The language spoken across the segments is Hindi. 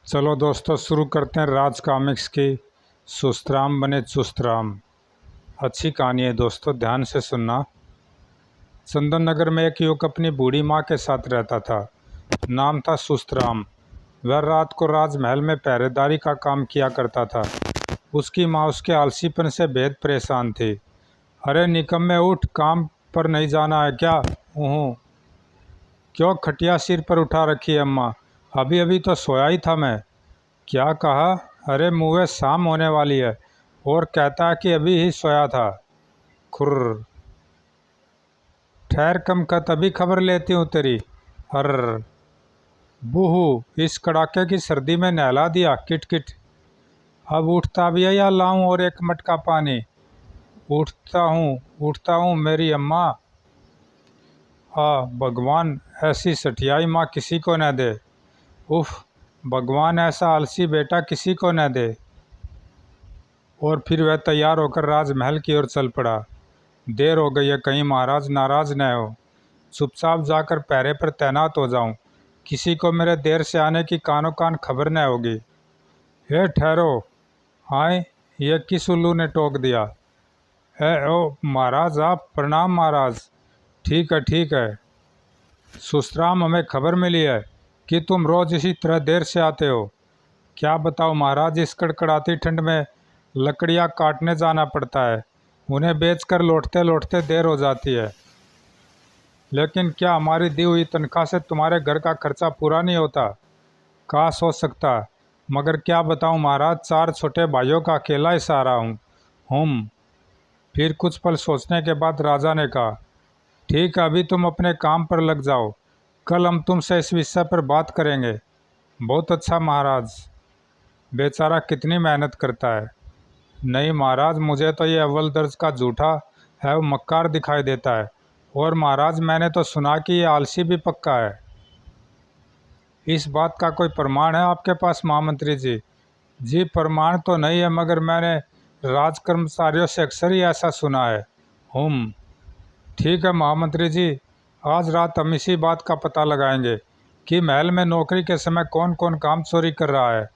चलो दोस्तों शुरू करते हैं राज कॉमिक्स की सुस्तराम बने चुस्तराम। अच्छी कहानी है दोस्तों, ध्यान से सुनना। चंदन नगर में एक युवक अपनी बूढ़ी माँ के साथ रहता था। नाम था सुस्तराम। वह रात को राजमहल में पहरेदारी का काम किया करता था। उसकी माँ उसके आलसीपन से बेहद परेशान थी। अरे निकम्मे उठ, काम पर नहीं जाना है क्या? क्यों खटिया सिर पर उठा रखी है अम्मा? अभी अभी तो सोया ही था मैं। क्या कहा? अरे मुँह शाम होने वाली है और कहता है कि अभी ही सोया था। खुर्र, ठहर कम का तभी खबर लेती हूँ तेरी। हर्र, बूहू, इस कड़ाके की सर्दी में नहला दिया किट। अब उठता भी है या लाऊं और एक मटका पानी? उठता हूँ मेरी अम्मा। भगवान, ऐसी सठियाई माँ किसी को न दे। उफ, भगवान ऐसा आलसी बेटा किसी को न दे। और फिर वह तैयार होकर राजमहल की ओर चल पड़ा। देर हो गई है, कहीं महाराज नाराज न हो। चुपचाप जाकर पहरे पर तैनात हो जाऊं, किसी को मेरे देर से आने की कानो कान खबर न होगी। हे ठहरो, आए, ये किस उल्लू ने टोक दिया? ओ महाराज, आप प्रणाम महाराज। ठीक है। सुस्तराम, हमें खबर मिली है कि तुम रोज इसी तरह देर से आते हो। क्या बताओ महाराज, इस कड़कड़ाती ठंड में लकड़ियाँ काटने जाना पड़ता है। उन्हें बेचकर लौटते लौटते देर हो जाती है। लेकिन क्या हमारी दी हुई तनख्वाह से तुम्हारे घर का खर्चा पूरा नहीं होता? काश हो सकता, मगर क्या बताऊं महाराज, 4 छोटे भाइयों का अकेला ही सहारा हूँ। फिर कुछ पल सोचने के बाद राजा ने कहा, ठीक है, अभी तुम अपने काम पर लग जाओ। कल हम तुमसे इस विषय पर बात करेंगे। बहुत अच्छा महाराज। बेचारा कितनी मेहनत करता है। नहीं महाराज, मुझे तो ये अव्वल दर्ज का झूठा है वो मक्कार दिखाई देता है। और महाराज, मैंने तो सुना कि ये आलसी भी पक्का है। इस बात का कोई प्रमाण है आपके पास महामंत्री जी? जी प्रमाण तो नहीं है, मगर मैंने राज कर्मचारियों से अक्सर ही ऐसा सुना है। ठीक है महामंत्री जी, आज रात हम इसी बात का पता लगाएंगे कि महल में नौकरी के समय कौन कौन काम चोरी कर रहा है।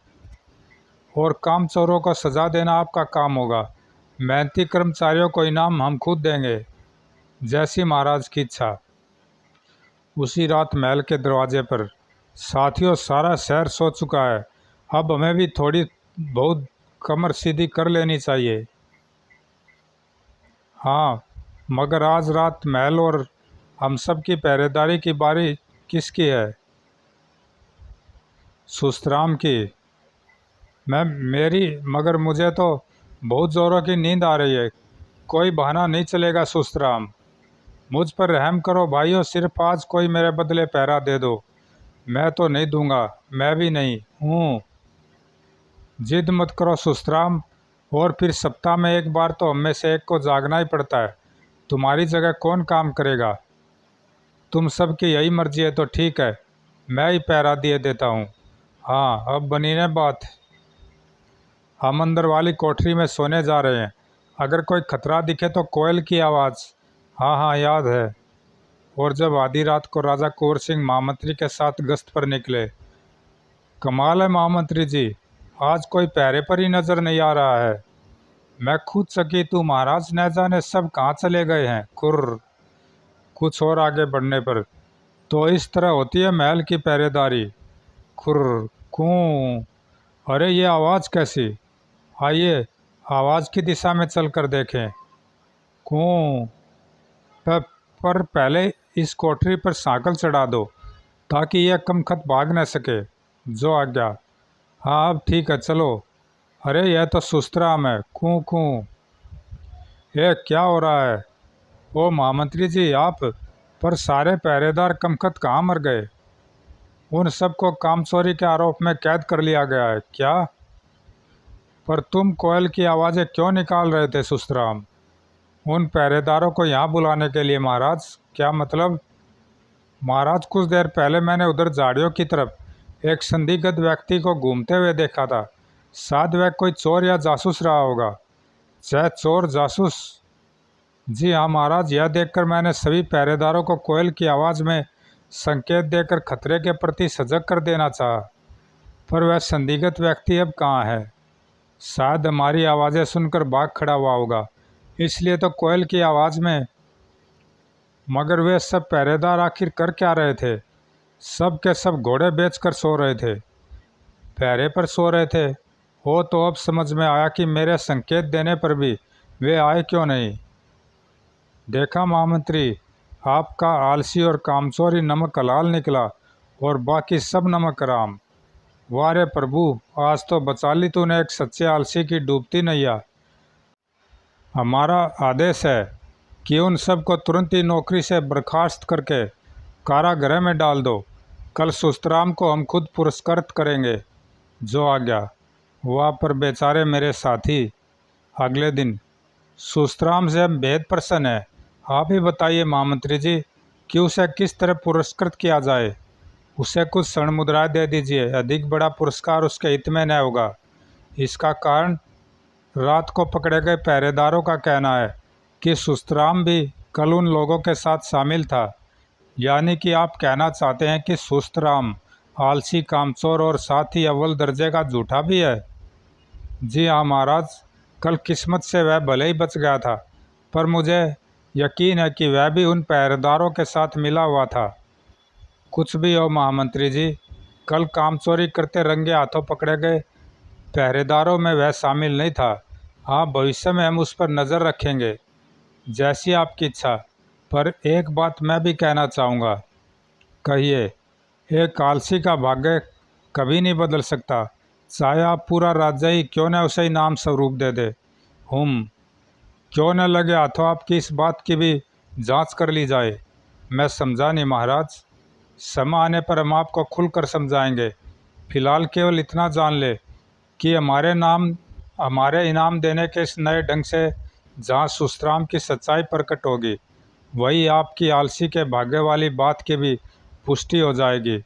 और काम चोरों को सजा देना आपका काम होगा। मेहनती कर्मचारियों को इनाम हम खुद देंगे, जैसी महाराज की इच्छा। उसी रात महल के दरवाजे पर, साथियों, सारा शहर सो चुका है। अब हमें भी थोड़ी बहुत कमर सीधी कर लेनी चाहिए। हाँ, मगर आज रात महल और हम सब की पहरेदारी की बारी किसकी है? सुस्तराम की। मेरी, मगर मुझे तो बहुत ज़ोरों की नींद आ रही है। कोई बहाना नहीं चलेगा सुस्तराम। मुझ पर रहम करो भाइयों, सिर्फ आज कोई मेरे बदले पहरा दे दो। मैं तो नहीं दूंगा, मैं भी नहीं हूँ। जिद मत करो सुस्तराम। और फिर सप्ताह में एक बार तो हम में से एक को जागना ही पड़ता है। तुम्हारी जगह कौन काम करेगा? तुम सब की यही मर्जी है तो ठीक है, मैं ही पहरा दिए देता हूँ। हाँ, अब बनी न बात। हम अंदर वाली कोठरी में सोने जा रहे हैं। अगर कोई खतरा दिखे तो कोयल की आवाज़। हाँ, याद है। और जब आधी रात को राजा कुंवर सिंह महामंत्री के साथ गश्त पर निकले। कमाल है महामंत्री जी, आज कोई पहरे पर ही नज़र नहीं आ रहा है। मैं खुद चकित हूँ महाराज, न जाने सब कहाँ चले गए हैं। खुर्र। कुछ और आगे बढ़ने पर, तो इस तरह होती है महल की पहरेदारी। खुर्र कूं। अरे ये आवाज़ कैसी? आइए आवाज़ की दिशा में चलकर देखें। कूं। पर पहले इस कोठरी पर सांकल चढ़ा दो ताकि यह कमखत भाग न सके। जो आज्ञा। हाँ, अब ठीक है, चलो। अरे यह तो सुस्तराम है। कूं। ये क्या हो रहा है? ओ महामंत्री जी, आप। पर सारे पहरेदार कमखत कहाँ मर गए? उन सबको काम चोरी के आरोप में कैद कर लिया गया है क्या? पर तुम कोयल की आवाज़ें क्यों निकाल रहे थे सुस्तराम? उन पहरेदारों को यहाँ बुलाने के लिए महाराज। क्या मतलब? महाराज, कुछ देर पहले मैंने उधर झाड़ियों की तरफ एक संदिग्ध व्यक्ति को घूमते हुए देखा था। शायद वह कोई चोर या जासूस रहा होगा। चाहे चोर जासूस? जी हाँ महाराज, यह देखकर मैंने सभी पहरेदारों को कोयल की आवाज़ में संकेत देकर खतरे के प्रति सजग कर देना चाहा। पर वह संदिग्ध व्यक्ति अब कहाँ है? शायद हमारी आवाज़ें सुनकर भाग खड़ा हुआ होगा, इसलिए तो कोयल की आवाज़ में। मगर वे सब पहरेदार आखिर कर क्या रहे थे? सब के सब घोड़े बेचकर सो रहे थे, पहरे पर सो रहे थे। हो तो अब समझ में आया कि मेरे संकेत देने पर भी वे आए क्यों नहीं। देखा महामंत्री, आपका आलसी और कामचोरी नमक हलाल निकला और बाकी सब नमक हराम। वाह रे प्रभु, आज तो बचा ली तूने एक सच्चे आलसी की डूबती नैया। हमारा आदेश है कि उन सब को तुरंत ही नौकरी से बर्खास्त करके कारागृह में डाल दो। कल सुस्तराम को हम खुद पुरस्कृत करेंगे। जो आज्ञा। वाह पर बेचारे मेरे साथी। अगले दिन सुस्तराम से हम बेहद प्रसन्न है। आप ही बताइए महामंत्री जी कि उसे किस तरह पुरस्कृत किया जाए। उसे कुछ स्वर्ण मुद्राएं दे दीजिए, अधिक बड़ा पुरस्कार उसके हित में न होगा। इसका कारण रात को पकड़े गए पहरेदारों का कहना है कि सुस्तराम भी कल उन लोगों के साथ शामिल था। यानी कि आप कहना चाहते हैं कि सुस्तराम आलसी, कामचोर और साथ ही अव्वल दर्जे का झूठा भी है। जी हाँ महाराज, कल किस्मत से वह भले ही बच गया था, पर मुझे यकीन है कि वह भी उन पहरेदारों के साथ मिला हुआ था। कुछ भी हो महामंत्री जी, कल कामचोरी करते रंगे हाथों पकड़े गए पहरेदारों में वह शामिल नहीं था। हाँ, भविष्य में हम उस पर नज़र रखेंगे। जैसी आपकी इच्छा। पर एक बात मैं भी कहना चाहूँगा। कहिए। एक आलसी का भाग्य कभी नहीं बदल सकता, चाहे आप पूरा राज्य ही क्यों न उसे इनाम स्वरूप दे दे। क्यों न लगे हाथों आपकी इस बात की भी जांच कर ली जाए। मैं समझा नहीं महाराज। समय आने पर हम आपको खुलकर समझाएंगे। फिलहाल केवल इतना जान ले कि हमारे इनाम देने के इस नए ढंग से जहाँ सुस्तराम की सच्चाई प्रकट होगी, वही आपकी आलसी के भाग्य वाली बात की भी पुष्टि हो जाएगी।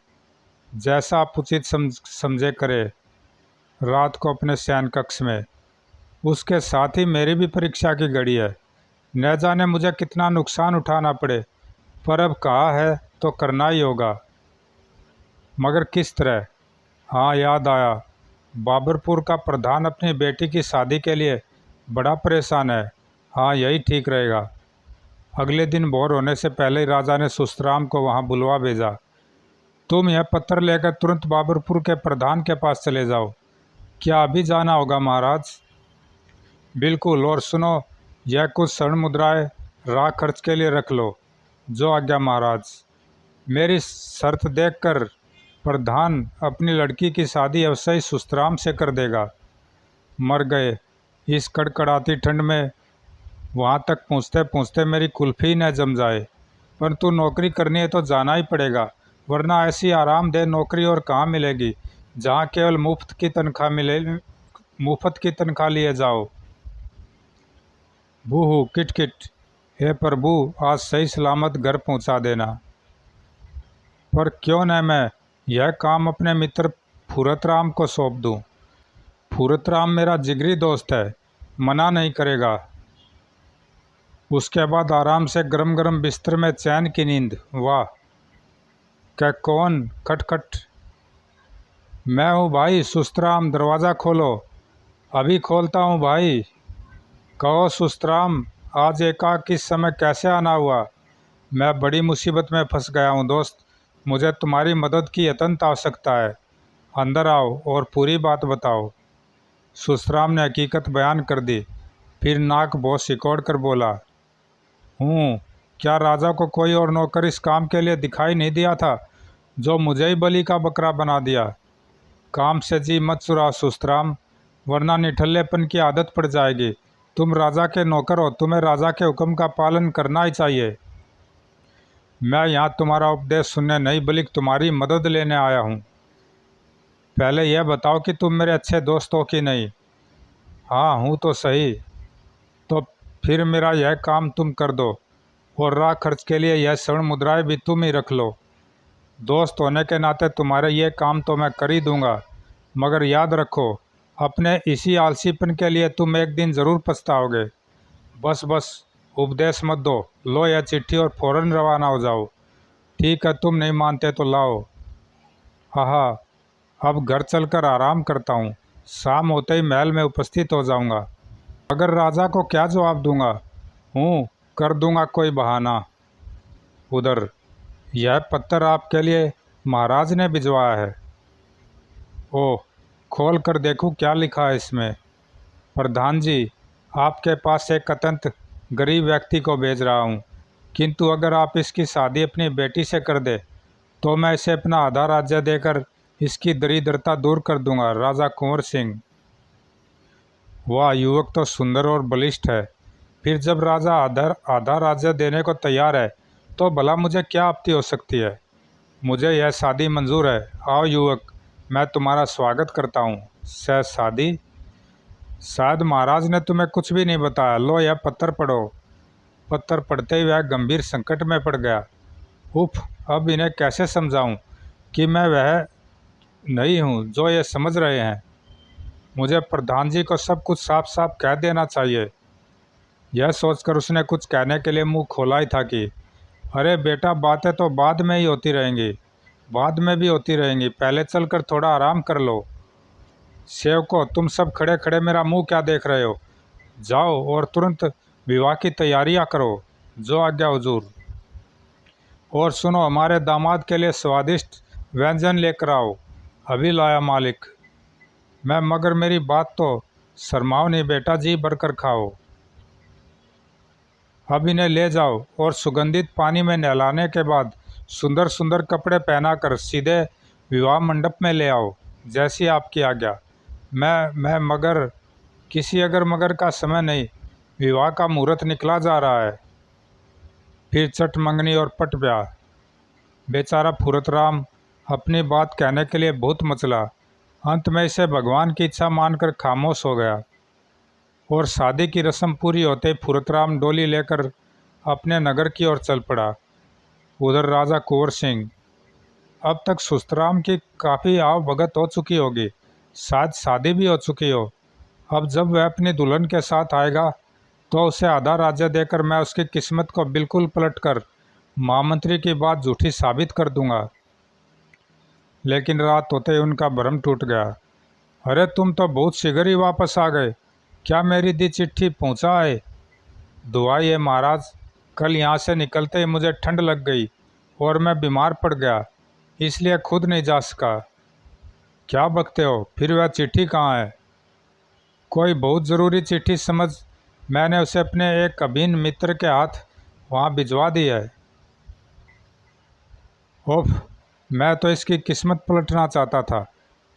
जैसा आप उचित समझे करे। रात को अपने शयन कक्ष में। उसके साथ ही मेरी भी परीक्षा की घड़ी है। न जाने मुझे कितना नुकसान उठाना पड़े, पर अब कहा है तो करना ही होगा। मगर किस तरह? हाँ, याद आया। बाबरपुर का प्रधान अपनी बेटी की शादी के लिए बड़ा परेशान है। हाँ, यही ठीक रहेगा। अगले दिन भोर होने से पहले ही राजा ने सुस्तराम को वहाँ बुलवा भेजा। तुम यह पत्र लेकर तुरंत बाबरपुर के प्रधान के पास चले जाओ। क्या अभी जाना होगा महाराज? बिल्कुल। और सुनो, यह कुछ स्वर्ण मुद्राएं राह खर्च के लिए रख लो। जो आज्ञा महाराज। मेरी शर्त देखकर प्रधान अपनी लड़की की शादी अवश्य ही सुस्तराम से कर देगा। मर गए। इस कड़कड़ाती ठंड में वहाँ तक पहुँचते पहुँचते मेरी कुल्फी न जम जाए। परंतु नौकरी करनी है तो जाना ही पड़ेगा, वरना ऐसी आरामदेह नौकरी और कहाँ मिलेगी जहाँ केवल मुफ्त की तनख्वाह लिए जाओ। बूहू किटकिट। हे प्रभु, आज सही सलामत घर पहुँचा देना। पर क्यों न मैं यह काम अपने मित्र फूरतराम को सौंप दूं। फूरतराम मेरा जिगरी दोस्त है, मना नहीं करेगा। उसके बाद आराम से गरम गरम बिस्तर में चैन की नींद। वाह। क्या कौन? खटखट। मैं हूँ भाई, सुस्तराम, दरवाज़ा खोलो। अभी खोलता हूँ भाई। कहो सुस्तराम, आज एकाएक इस समय कैसे आना हुआ? मैं बड़ी मुसीबत में फंस गया हूँ दोस्त, मुझे तुम्हारी मदद की अत्यंत आवश्यकता है। अंदर आओ और पूरी बात बताओ। सुस्तराम ने हकीकत बयान कर दी, फिर नाक बहुत सिकोड़ कर बोला, क्या राजा को कोई और नौकर इस काम के लिए दिखाई नहीं दिया था, जो मुझे ही बलि का बकरा बना दिया? काम से जी मत चुराओ सुस्तराम, वरना निठल्लेपन की आदत पड़ जाएगी। तुम राजा के नौकर हो, तुम्हें राजा के हुक्म का पालन करना ही चाहिए। मैं यहाँ तुम्हारा उपदेश सुनने नहीं बल्कि तुम्हारी मदद लेने आया हूँ। पहले यह बताओ कि तुम मेरे अच्छे दोस्त हो कि नहीं? हाँ, हूँ तो सही। तो फिर मेरा यह काम तुम कर दो और राह खर्च के लिए यह स्वर्ण मुद्राएं भी तुम ही रख लो। दोस्त होने के नाते तुम्हारे ये काम तो मैं कर ही दूंगा, मगर याद रखो, अपने इसी आलसीपन के लिए तुम एक दिन ज़रूर पछताओगे। बस उपदेश मत दो। लो यह चिट्ठी और फौरन रवाना हो जाओ। ठीक है, तुम नहीं मानते तो लाओ। हाँ, अब घर चलकर आराम करता हूँ, शाम होते ही महल में उपस्थित हो जाऊँगा। अगर राजा को क्या जवाब दूंगा? कर दूंगा कोई बहाना। उधर, यह पत्थर आपके लिए महाराज ने भिजवाया है। ओह, खोल कर देखूं क्या लिखा है इसमें। प्रधान जी, आपके पास एक अत्यंत गरीब व्यक्ति को भेज रहा हूँ, किंतु अगर आप इसकी शादी अपनी बेटी से कर दे तो मैं इसे अपना आधा राज्य देकर इसकी दरिद्रता दूर कर दूंगा। राजा कुंवर सिंह। वह युवक तो सुंदर और बलिष्ठ है, फिर जब राजा आधा राज्य देने को तैयार है तो भला मुझे क्या आपत्ति हो सकती है। मुझे यह शादी मंजूर है। आओ युवक, मैं तुम्हारा स्वागत करता हूँ। शादी? शायद महाराज ने तुम्हें कुछ भी नहीं बताया। लो यह पत्थर पढ़ो। पत्थर पढ़ते ही वह गंभीर संकट में पड़ गया। उफ, अब इन्हें कैसे समझाऊं कि मैं वह नहीं हूँ जो ये समझ रहे हैं। मुझे प्रधान जी को सब कुछ साफ साफ कह देना चाहिए। यह सोचकर उसने कुछ कहने के लिए मुंह खोला ही था कि अरे बेटा, बातें तो बाद में ही होती रहेंगी, बाद में भी होती रहेंगी, पहले चलकर थोड़ा आराम कर लो। सेवको, तुम सब खड़े खड़े मेरा मुंह क्या देख रहे हो? जाओ और तुरंत विवाह की तैयारियां करो। जो आज्ञा हुजूर। और सुनो, हमारे दामाद के लिए स्वादिष्ट व्यंजन लेकर आओ। अभी लाया मालिक। मगर मेरी बात तो शर्माओ नहीं बेटा, जी भरकर खाओ। अब इन्हें ले जाओ और सुगंधित पानी में नहलाने के बाद सुंदर सुंदर कपड़े पहनाकर सीधे विवाह मंडप में ले आओ। जैसी आपकी आज्ञा। मैं मगर किसी अगर मगर का समय नहीं, विवाह का मुहूर्त निकला जा रहा है। फिर चट मंगनी और पट ब्याह। बेचारा फुरतराम अपनी बात कहने के लिए बहुत मचला। अंत में इसे भगवान की इच्छा मानकर खामोश हो गया और शादी की रस्म पूरी होते ही फुरतराम डोली लेकर अपने नगर की ओर चल पड़ा। उधर राजा कुंवर सिंह। अब तक सुस्तराम की काफ़ी आव भगत हो चुकी होगी, शायद शादी भी हो चुकी हो। अब जब वह अपनी दुल्हन के साथ आएगा तो उसे आधा राज्य देकर मैं उसकी किस्मत को बिल्कुल पलटकर महामंत्री की बात झूठी साबित कर दूंगा। लेकिन रात होते ही उनका भ्रम टूट गया। अरे, तुम तो बहुत शीघ्र ही वापस आ गए। क्या मेरी दी चिट्ठी पहुंचा है? दुआई है महाराज, कल यहाँ से निकलते ही मुझे ठंड लग गई और मैं बीमार पड़ गया, इसलिए खुद नहीं जा सका। क्या बकते हो? फिर वह चिट्ठी कहाँ है? कोई बहुत ज़रूरी चिट्ठी समझ मैंने उसे अपने एक अभिन्न मित्र के हाथ वहाँ भिजवा दी है। ओफ, मैं तो इसकी किस्मत पलटना चाहता था,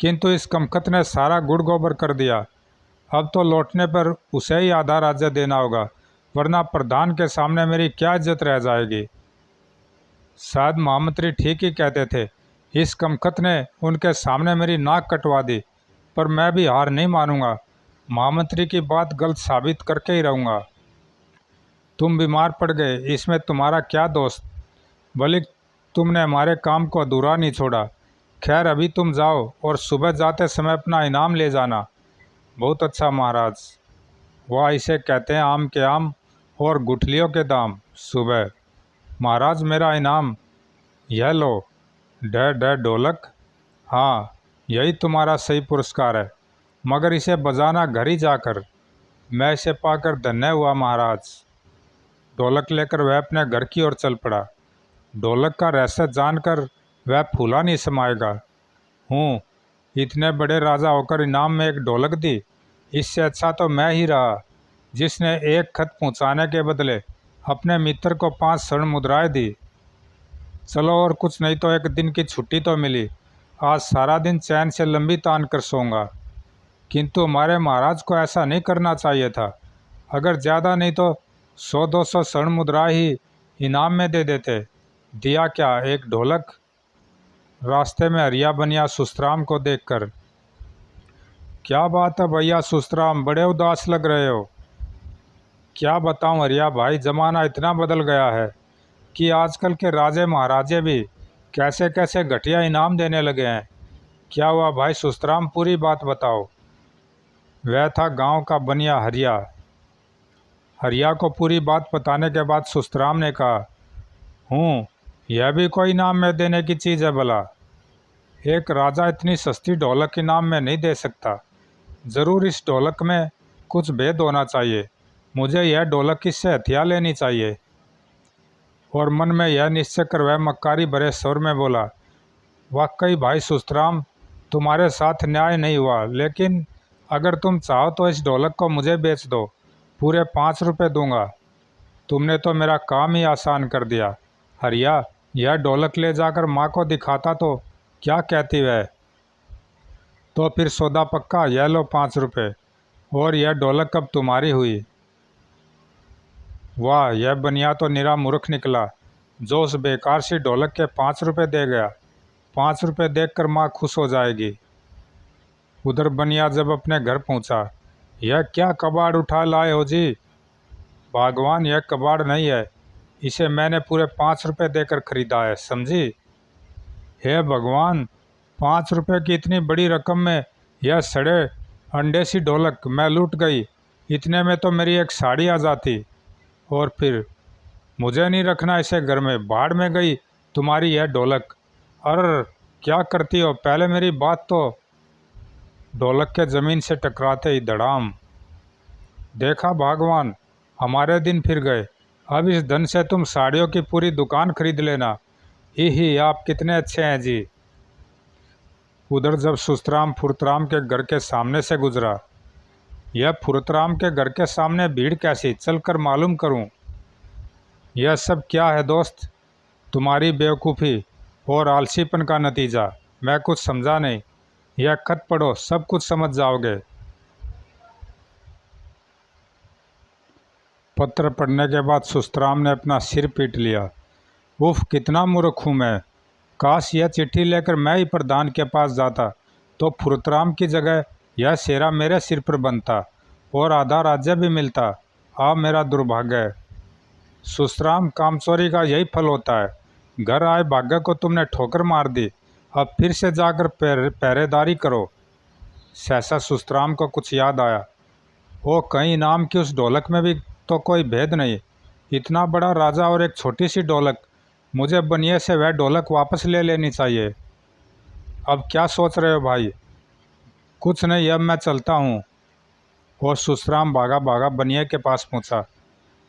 किंतु इस कमकत ने सारा गुड़ गोबर कर दिया। अब तो लौटने पर उसे ही आधा राज्य देना होगा, वरना प्रधान के सामने मेरी क्या इज्जत रह जाएगी। शायद महामंत्री ठीक ही कहते थे। इस कमकत ने उनके सामने मेरी नाक कटवा दी, पर मैं भी हार नहीं मानूंगा। महामंत्री की बात गलत साबित करके ही रहूँगा। तुम बीमार पड़ गए, इसमें तुम्हारा क्या दोस्त? बल्कि तुमने हमारे काम को अधूरा नहीं छोड़ा। खैर, अभी तुम जाओ और सुबह जाते समय अपना इनाम ले जाना। बहुत अच्छा महाराज। वह इसे कहते हैं आम के आम और गुठलियों के दाम। सुबह। महाराज, मेरा इनाम यह लो। डे ढोलक। हाँ, यही तुम्हारा सही पुरस्कार है, मगर इसे बजाना घर ही जाकर। मैं इसे पाकर धन्य हुआ महाराज। ढोलक लेकर वह अपने घर की ओर चल पड़ा। ढोलक का रहस्य जानकर वह फूला नहीं समाएगा। इतने बड़े राजा होकर इनाम में एक ढोलक दी। इससे अच्छा तो मैं ही रहा, जिसने एक खत पहुंचाने के बदले अपने मित्र को 5 स्वर्ण मुद्राएं दी। चलो, और कुछ नहीं तो एक दिन की छुट्टी तो मिली। आज सारा दिन चैन से लंबी तान कर सोऊंगा। किंतु हमारे महाराज को ऐसा नहीं करना चाहिए था। अगर ज़्यादा नहीं तो 100-200 स्वर्ण मुद्राएं ही इनाम में दे देते। दिया क्या, एक ढोलक। रास्ते में हरिया बनिया सुस्तराम को देखकर, क्या बात है भैया सुस्तराम, बड़े उदास लग रहे हो? क्या बताऊं हरिया भाई, ज़माना इतना बदल गया है कि आजकल के राजे महाराजे भी कैसे कैसे घटिया इनाम देने लगे हैं। क्या हुआ भाई सुस्तराम, पूरी बात बताओ। वह था गांव का बनिया हरिया। हरिया को पूरी बात बताने के बाद सुस्तराम ने कहा, यह भी कोई इनाम में देने की चीज़ है भला? एक राजा इतनी सस्ती ढोलक इनाम में नहीं दे सकता। ज़रूर इस ढोलक में कुछ भेद होना चाहिए। मुझे यह ढोलक इससे हथिया लेनी चाहिए। और मन में यह निश्चय कर वह मक्कारी भरे स्वर में बोला, वाकई भाई सुस्तराम, तुम्हारे साथ न्याय नहीं हुआ, लेकिन अगर तुम चाहो तो इस ढोलक को मुझे बेच दो, पूरे 5 रुपये दूंगा। तुमने तो मेरा काम ही आसान कर दिया। हरिया, यह ढोलक ले जाकर माँ को दिखाता तो क्या कहती वह? तो फिर सौदा पक्का, यह लो 5 रुपये, और यह ढोलक अब तुम्हारी हुई। वाह, यह बनिया तो निरा मूर्ख निकला, जो उस बेकार सी ढोलक के 5 रुपये दे गया। 5 रुपये देखकर माँ खुश हो जाएगी। उधर बनिया जब अपने घर पहुँचा, यह क्या कबाड़ उठा लाए हो जी? भगवान, यह कबाड़ नहीं है, इसे मैंने पूरे 5 रुपये देकर खरीदा है, समझी? हे भगवान, 5 रुपये की इतनी बड़ी रकम में यह सड़े अंडे सी ढोलक मैं लूट गई। इतने में तो मेरी एक साड़ी आ जाती। और फिर मुझे नहीं रखना इसे घर में, बाढ़ में गई तुम्हारी यह ढोलक। अरे क्या करती हो, पहले मेरी बात तो। ढोलक के ज़मीन से टकराते ही धड़ाम। देखा भगवान, हमारे दिन फिर गए। अब इस धन से तुम साड़ियों की पूरी दुकान खरीद लेना। ही, आप कितने अच्छे हैं जी। उधर जब सुस्तराम फुरतराम के घर के सामने से गुजरा, यह फुरतराम के घर के सामने भीड़ कैसी, चलकर मालूम करूं। यह सब क्या है दोस्त? तुम्हारी बेवकूफ़ी और आलसीपन का नतीजा। मैं कुछ समझा नहीं। यह खत पढ़ो, सब कुछ समझ जाओगे। पत्र पढ़ने के बाद सुस्तराम ने अपना सिर पीट लिया। उफ, कितना मूर्ख हूँ मैं। काश यह चिट्ठी लेकर मैं ही प्रधान के पास जाता तो फुरतराम की जगह यह सेरा मेरे सिर पर बनता और आधा राज्य भी मिलता। आ मेरा दुर्भाग्य। सुस्तराम, कामचोरी का यही फल होता है। घर आए भाग्य को तुमने ठोकर मार दी। अब फिर से जाकर पहरेदारी करो। सहसा सुस्तराम को कुछ याद आया। ओ, कहीं इनाम की उस ढोलक में भी तो कोई भेद नहीं। इतना बड़ा राजा और एक छोटी सी ढोलक। मुझे बनिए से वह ढोलक वापस ले लेनी चाहिए। अब क्या सोच रहे हो भाई? कुछ नहीं, अब मैं चलता हूँ। और सुस्तराम भागा भागा बनिए के पास पहुँचा।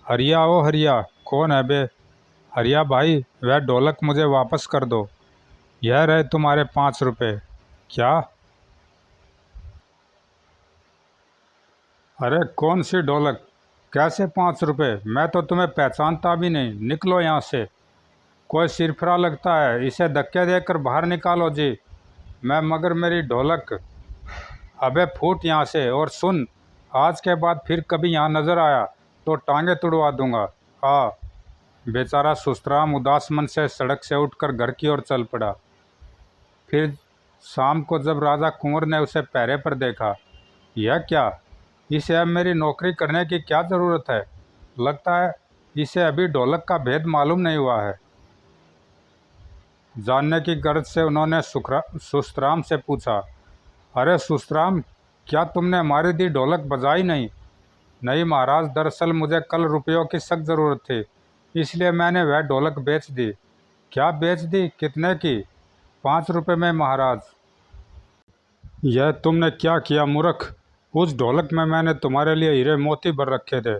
हरिया, ओ हरिया। कौन है बे? हरिया भाई, वह ढोलक मुझे वापस कर दो। यह रहे तुम्हारे 5 रुपये। क्या? अरे कौन सी ढोलक? कैसे 5 रुपये? मैं तो तुम्हें पहचानता भी नहीं। निकलो यहाँ से। कोई सिरफरा लगता है, इसे धक्के देकर बाहर निकालो जी। मैं मगर मेरी ढोलक। अबे फूट यहाँ से, और सुन, आज के बाद फिर कभी यहाँ नज़र आया तो टांगे तुड़वा दूंगा। हाँ। बेचारा सुस्तराम उदास मन से सड़क से उठकर घर की ओर चल पड़ा। फिर शाम को जब राजा कुंवर ने उसे पहरे पर देखा, यह क्या? इसे अब मेरी नौकरी करने की क्या ज़रूरत है? लगता है इसे अभी ढोलक का भेद मालूम नहीं हुआ है। जानने की गर्ज से उन्होंने सुस्तराम से पूछा, अरे सुस्तराम, क्या तुमने हमारी दी ढोलक बजाई नहीं? नहीं महाराज, दरअसल मुझे कल रुपयों की सख्त ज़रूरत थी, इसलिए मैंने वह ढोलक बेच दी। क्या बेच दी? कितने की? 5 रुपये में महाराज। यह तुमने क्या किया मूर्ख? उस ढोलक में मैंने तुम्हारे लिए हीरे मोती भर रखे थे।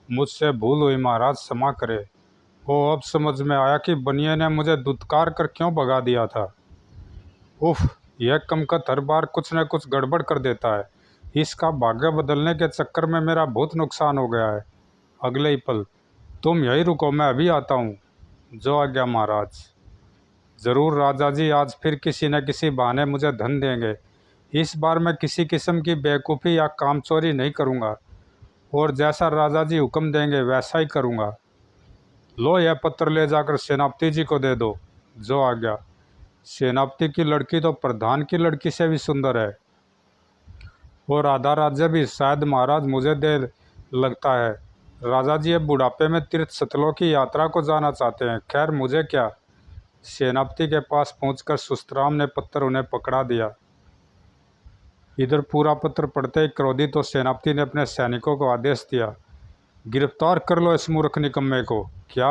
मुझसे भूल हुई महाराज, क्षमा करे। ओ, अब समझ में आया कि बनिए ने मुझे दुत्कार कर क्यों भगा दिया था। उफ, यह कमकत हर बार कुछ न कुछ गड़बड़ कर देता है। इसका भाग्य बदलने के चक्कर में मेरा बहुत नुकसान हो गया है। अगले ही पल, तुम यहीं रुको, मैं अभी आता हूँ। जो आज्ञा महाराज। ज़रूर राजा जी आज फिर किसी न किसी बहाने मुझे धन देंगे। इस बार मैं किसी किस्म की बेवकूफ़ी या कामचोरी नहीं करूँगा, और जैसा राजा जी हुक्म देंगे वैसा ही करूँगा। लो, यह पत्र ले जाकर सेनापति जी को दे दो। जो आज्ञा। सेनापति की लड़की तो प्रधान की लड़की से भी सुंदर है, और आधा राज्य भी शायद महाराज मुझे दे लगता है। राजा जी अब बुढ़ापे में तीर्थ स्थलों की यात्रा को जाना चाहते हैं। खैर मुझे क्या। सेनापति के पास पहुंचकर सुस्तराम ने पत्र उन्हें पकड़ा दिया। इधर पूरा पत्र पढ़ते ही क्रोधित तो सेनापति ने अपने सैनिकों को आदेश दिया, गिरफ्तार कर लो इस मूर्ख निकम्मे को। क्या?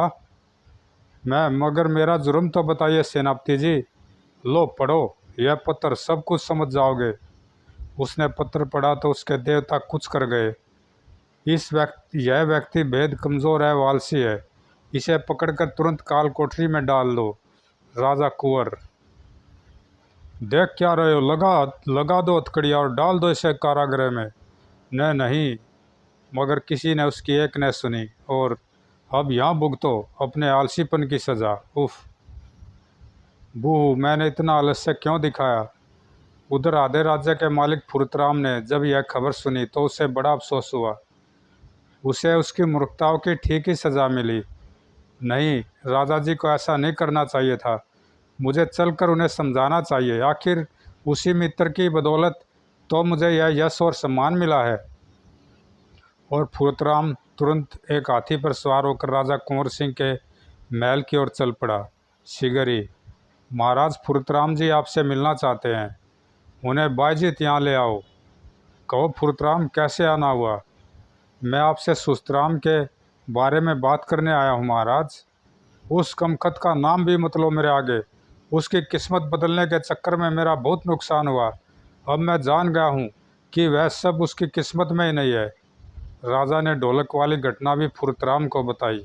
मैं? मगर मेरा जुर्म तो बताइए सेनापति जी। लो पढ़ो। यह पत्थर सब कुछ समझ जाओगे। उसने पत्थर पढ़ा तो उसके देवता कुछ कर गए। यह व्यक्ति बेहद कमज़ोर है, आलसी है। इसे पकड़कर तुरंत काल कोठरी में डाल दो। राजा कुंवर, देख क्या रहे हो, लगा दो हथकड़िया और डाल दो इसे कारागृह में। नहीं, मगर किसी ने उसकी एक न सुनी और अब यहाँ भुगतो अपने आलसीपन की सज़ा। उफ, बू, मैंने इतना आलस्य क्यों दिखाया। उधर आधे राज्य के मालिक फुरतराम ने जब यह खबर सुनी तो उसे बड़ा अफसोस हुआ। उसे उसकी मूर्खताओं की ठीक ही सज़ा मिली। नहीं, राजा जी को ऐसा नहीं करना चाहिए था। मुझे चलकर उन्हें समझाना चाहिए। आखिर उसी मित्र की बदौलत तो मुझे यह यश और सम्मान मिला है। और फुरतराम तुरंत एक हाथी पर सवार होकर राजा कुंवर सिंह के महल की ओर चल पड़ा। शिगरी, महाराज फुरतराम जी आपसे मिलना चाहते हैं। उन्हें बायजीत यहाँ ले आओ। कहो फुरतराम, कैसे आना हुआ। मैं आपसे सुस्तराम के बारे में बात करने आया हूँ महाराज। उस कमखत का नाम भी मत लो मेरे आगे। उसकी किस्मत बदलने के चक्कर में मेरा बहुत नुकसान हुआ। अब मैं जान गया हूँ कि वह सब उसकी किस्मत में ही नहीं है। राजा ने ढोलक वाली घटना भी फुरतराम को बताई।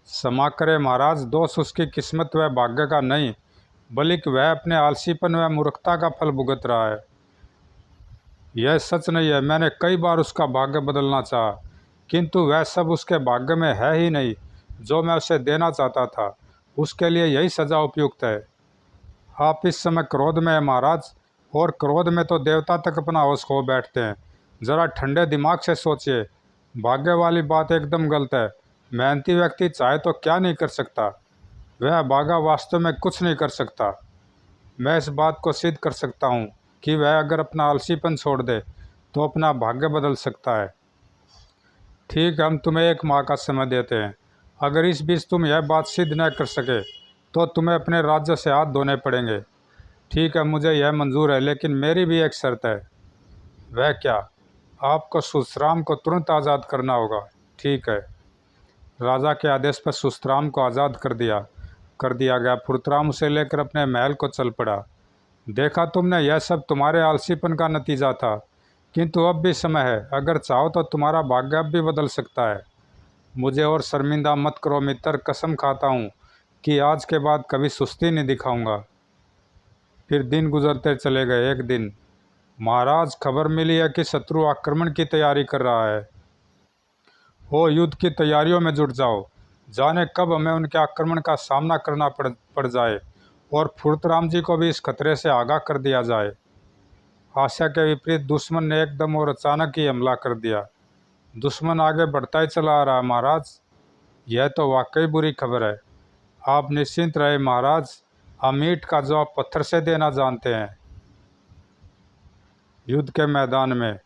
क्षमा करे महाराज, दोष उसकी किस्मत व भाग्य का नहीं, बल्कि वह अपने आलसीपन व मूर्खता का फल भुगत रहा है। यह सच नहीं है। मैंने कई बार उसका भाग्य बदलना चाहा, किंतु वह सब उसके भाग्य में है ही नहीं जो मैं उसे देना चाहता था। उसके लिए यही सज़ा उपयुक्त है। आप इस समय क्रोध में हैं महाराज, और क्रोध में तो देवता तक अपना होश खो बैठते हैं। ज़रा ठंडे दिमाग से सोचिए। भाग्य वाली बात एकदम गलत है। मेहनती व्यक्ति चाहे तो क्या नहीं कर सकता। वह भागा वास्तव में कुछ नहीं कर सकता। मैं इस बात को सिद्ध कर सकता हूँ कि वह अगर अपना आलसीपन छोड़ दे तो अपना भाग्य बदल सकता है। ठीक है, हम तुम्हें 1 माह का समय देते हैं। अगर इस बीच तुम यह बात सिद्ध न कर सके तो तुम्हें अपने राज्य से हाथ धोने पड़ेंगे। ठीक है, मुझे यह मंजूर है, लेकिन मेरी भी एक शर्त है। वह क्या। आपको सुस्तराम को तुरंत आज़ाद करना होगा। ठीक है। राजा के आदेश पर सुस्तराम को आज़ाद कर दिया गया। फुरतराम उसे लेकर अपने महल को चल पड़ा। देखा तुमने, यह सब तुम्हारे आलसीपन का नतीजा था, किंतु अब भी समय है। अगर चाहो तो तुम्हारा भाग्य अब भी बदल सकता है। मुझे और शर्मिंदा मत करो मित्र, कसम खाता हूँ कि आज के बाद कभी सुस्ती नहीं दिखाऊंगा। फिर दिन गुजरते चले गए। एक दिन, महाराज, खबर मिली है कि शत्रु आक्रमण की तैयारी कर रहा है। हो, युद्ध की तैयारियों में जुट जाओ। जाने कब हमें उनके आक्रमण का सामना करना पड़ जाए और फुरतराम जी को भी इस खतरे से आगाह कर दिया जाए। आशा के विपरीत दुश्मन ने एकदम और अचानक ही हमला कर दिया। दुश्मन आगे बढ़ता ही चला आ रहा। महाराज, यह तो वाकई बुरी खबर है। आप निश्चिंत रहे महाराज, हम ईंट का जवाब पत्थर से देना जानते हैं। युद्ध के मैदान में,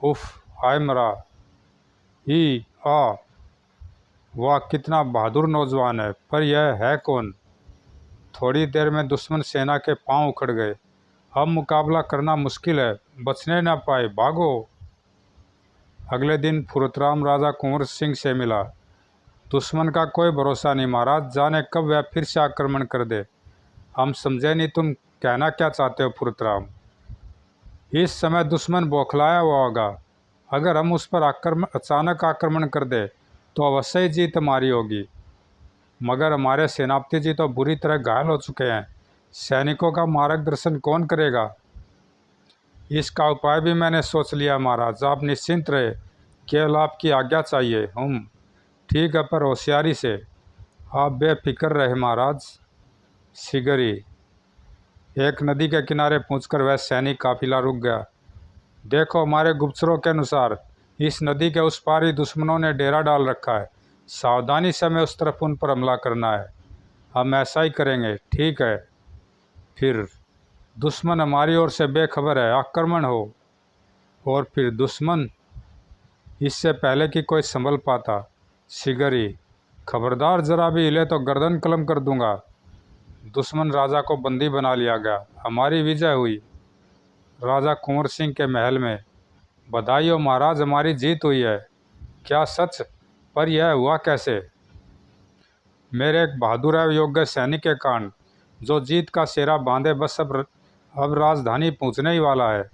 उफ, हाय मरा, ई आ, वाह कितना बहादुर नौजवान है। पर यह है कौन। थोड़ी देर में दुश्मन सेना के पांव उखड़ गए। अब मुकाबला करना मुश्किल है। बचने न पाए, भागो। अगले दिन फुरतराम राजा कुंवर सिंह से मिला। दुश्मन का कोई भरोसा नहीं महाराज, जाने कब वह फिर से आक्रमण कर दे। हम समझे नहीं तुम कहना क्या चाहते हो फुरतराम। इस समय दुश्मन बौखलाया हुआ होगा। अगर हम उस पर अचानक आक्रमण कर दे तो अवश्य ही जीत हमारी होगी। मगर हमारे सेनापति जी तो बुरी तरह घायल हो चुके हैं। सैनिकों का मार्गदर्शन कौन करेगा। इसका उपाय भी मैंने सोच लिया महाराज, आप निश्चिंत रहे, केवल आपकी आज्ञा चाहिए। ठीक है, पर होशियारी से। आप बेफिक्र रहे महाराज। शिगरी, एक नदी के किनारे पहुंचकर वह सैनिक काफिला रुक गया। देखो, हमारे गुप्तचरों के अनुसार इस नदी के उस पार ही दुश्मनों ने डेरा डाल रखा है। सावधानी से हमें उस तरफ उन पर हमला करना है। हम ऐसा ही करेंगे। ठीक है। फिर दुश्मन हमारी ओर से बेखबर है, आक्रमण हो। और फिर दुश्मन, इससे पहले कि कोई संभल पाता। शिगरी, खबरदार, जरा भी हिले तो गर्दन कलम कर दूंगा। दुश्मन राजा को बंदी बना लिया गया। हमारी विजय हुई। राजा कुंवर सिंह के महल में, बधाई हो महाराज, हमारी जीत हुई है। क्या सच। पर यह हुआ कैसे। मेरे एक बहादुर एवं योग्य सैनिक के कारण। जो जीत का सेहरा बांधे बस अब राजधानी पहुंचने ही वाला है।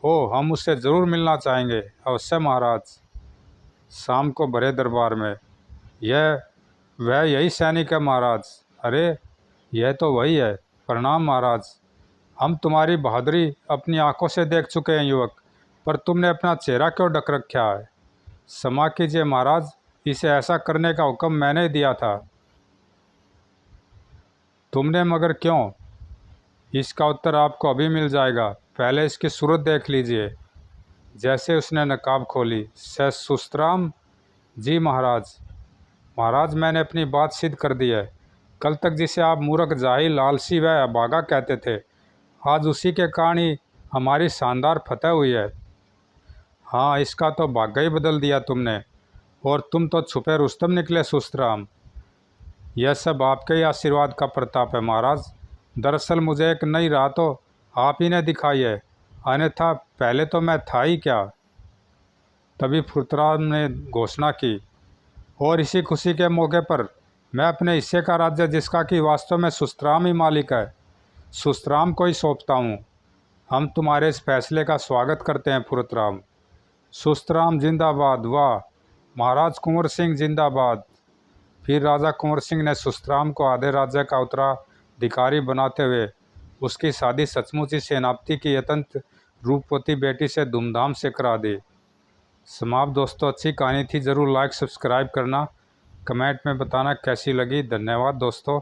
ओह, हम उससे ज़रूर मिलना चाहेंगे। अवश्य महाराज। शाम को भरे दरबार में, वह यही सैनिक है महाराज। अरे, यह तो वही है। प्रणाम महाराज। हम तुम्हारी बहादुरी अपनी आंखों से देख चुके हैं युवक, पर तुमने अपना चेहरा क्यों ढक रखा है? क्षमा कीजिए महाराज, इसे ऐसा करने का हुक्म मैंने दिया था। तुमने, मगर क्यों? इसका उत्तर आपको अभी मिल जाएगा। पहले इसकी सूरत देख लीजिए। जैसे उसने नकाब खोली, सुस्तराम। जी महाराज। महाराज, मैंने अपनी बात सिद्ध कर दी है। कल तक जिसे आप मूर्ख, जाहिल, आलसी व अभागा कहते थे, आज उसी के कारण ही हमारी शानदार फतह हुई है। हाँ, इसका तो भाग्य ही बदल दिया तुमने। और तुम तो छुपे रुस्तम निकले सुस्तराम। यह सब आपके ही आशीर्वाद का प्रताप है महाराज। दरअसल मुझे एक नई राह तो आप ही ने दिखाई है, अन्यथा पहले तो मैं था ही क्या। तभी फुरतराम ने घोषणा की, और इसी खुशी के मौके पर मैं अपने हिस्से का राज्य, जिसका कि वास्तव में सुस्तराम ही मालिक है, सुस्तराम को ही सौंपता हूँ। हम तुम्हारे इस फैसले का स्वागत करते हैं फुरतराम। सुस्तराम जिंदाबाद। वाह महाराज, कुंवर सिंह जिंदाबाद। फिर राजा कुंवर सिंह ने सुस्तराम को आधे राज्य का उत्तराधिकारी बनाते हुए उसकी शादी सचमुच ही सेनापति की अत्यंत रूपवती बेटी से धूमधाम से करा दी। समाप्त दोस्तों। अच्छी कहानी थी। ज़रूर लाइक सब्सक्राइब करना, कमेंट में बताना कैसी लगी। धन्यवाद दोस्तों।